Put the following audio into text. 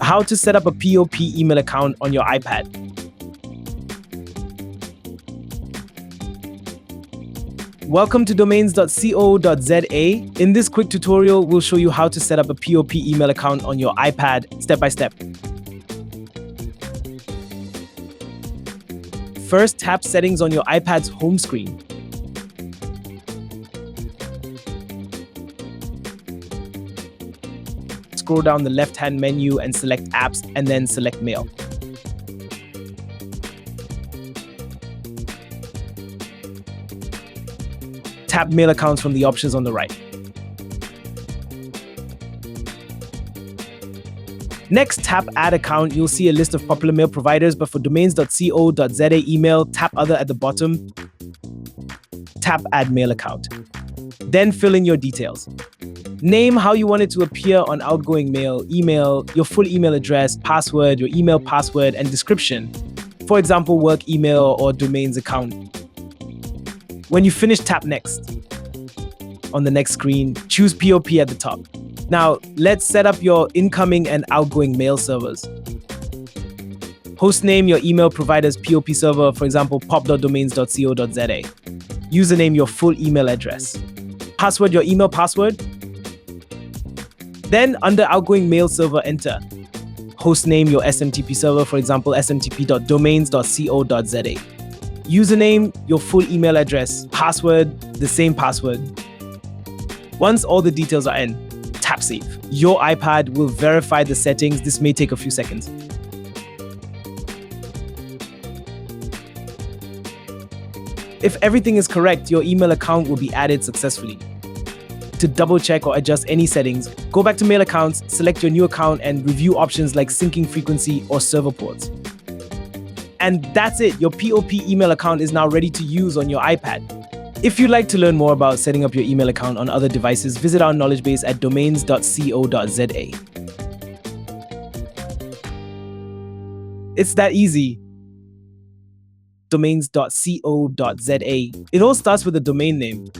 How to set up a POP email account on your iPad. Welcome to domains.co.za. In this quick tutorial, we'll show you how to set up a POP email account on your iPad step by step. First, tap Settings on your iPad's home screen. Scroll down the left-hand menu and select Apps, and then select Mail. Tap Mail Accounts from the options on the right. Next, tap Add Account. You'll see a list of popular mail providers, but for domains.co.za email, tap Other at the bottom. Tap Add Mail Account. Then fill in your details. Name how you want it to appear on outgoing mail, email, your full email address, password, your email password, and description. For example, work email or domains account. When you finish, tap Next. On the next screen, choose POP at the top. Now, let's set up your incoming and outgoing mail servers. Hostname your email provider's POP server, for example, pop.domains.co.za. Username your full email address. Password your email password. Then, under outgoing mail server, enter hostname your SMTP server, for example, smtp.domains.co.za. Username your full email address. Password, the same password. Once all the details are in, tap Save. Your iPad will verify the settings. This may take a few seconds. If everything is correct, your email account will be added successfully. To double check or adjust any settings, go back to Mail Accounts, select your new account, and review options like syncing frequency or server ports. And that's it. Your POP email account is now ready to use on your iPad. If you'd like to learn more about setting up your email account on other devices, visit our knowledge base at domains.co.za. It's that easy. Domains.co.za. It all starts with a domain name.